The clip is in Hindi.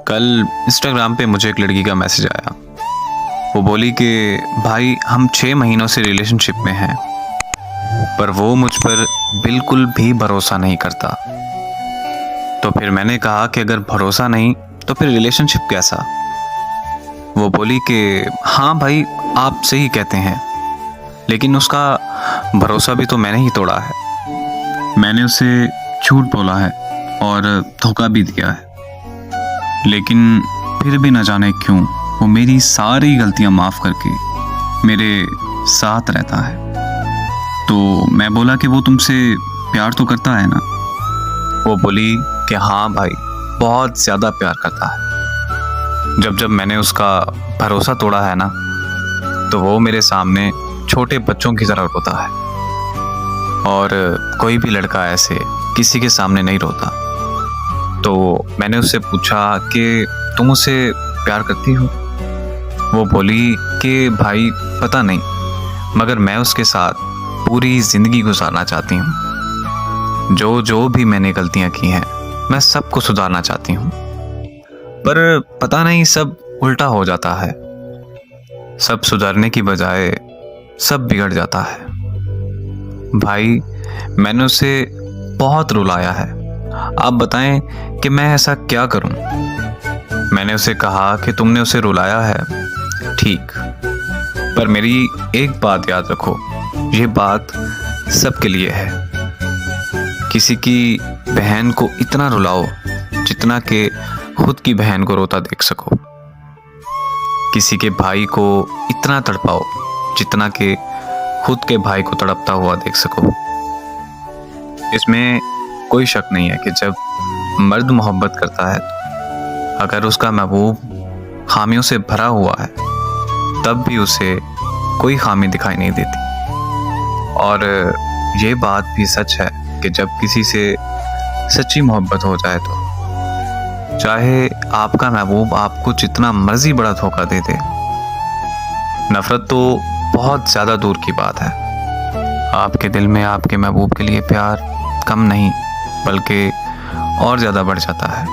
कल इंस्टाग्राम पे मुझे एक लड़की का मैसेज आया। वो बोली कि भाई हम 6 महीनों से रिलेशनशिप में हैं, पर वो मुझ पर बिल्कुल भी भरोसा नहीं करता। तो फिर मैंने कहा कि अगर भरोसा नहीं तो फिर रिलेशनशिप कैसा। वो बोली कि हाँ भाई आप सही कहते हैं, लेकिन उसका भरोसा भी तो मैंने ही तोड़ा है। मैंने उसे झूठ बोला है और धोखा भी दिया है, लेकिन फिर भी न जाने क्यों वो मेरी सारी गलतियां माफ़ करके मेरे साथ रहता है। तो मैं बोला कि वो तुमसे प्यार तो करता है ना। वो बोली कि हाँ भाई बहुत ज़्यादा प्यार करता है। जब जब मैंने उसका भरोसा तोड़ा है ना, तो वो मेरे सामने छोटे बच्चों की तरह रोता है, और कोई भी लड़का ऐसे किसी के सामने नहीं रोता। तो मैंने उससे पूछा कि तुम उसे प्यार करती हो। वो बोली कि भाई पता नहीं, मगर मैं उसके साथ पूरी ज़िंदगी गुजारना चाहती हूँ। जो भी मैंने गलतियाँ की हैं मैं सबको सुधारना चाहती हूँ, पर पता नहीं सब उल्टा हो जाता है। सब सुधारने की बजाय सब बिगड़ जाता है। भाई मैंने उसे बहुत रुलाया है, आप बताएं कि मैं ऐसा क्या करूं। मैंने उसे कहा कि तुमने उसे रुलाया है ठीक, पर मेरी एक बात याद रखो, ये बात सबके लिए है। किसी की बहन को इतना रुलाओ जितना कि खुद की बहन को रोता देख सको। किसी के भाई को इतना तड़पाओ जितना कि खुद के भाई को तड़पता हुआ देख सको। इसमें कोई शक नहीं है कि जब मर्द मोहब्बत करता है, अगर उसका महबूब खामियों से भरा हुआ है, तब भी उसे कोई खामी दिखाई नहीं देती। और ये बात भी सच है कि जब किसी से सच्ची मोहब्बत हो जाए तो चाहे आपका महबूब आपको जितना मर्जी बड़ा धोखा दे दे, नफरत तो बहुत ज़्यादा दूर की बात है। आपके दिल में आपके महबूब के लिए प्यार कम नहीं बल्कि और ज़्यादा बढ़ जाता है।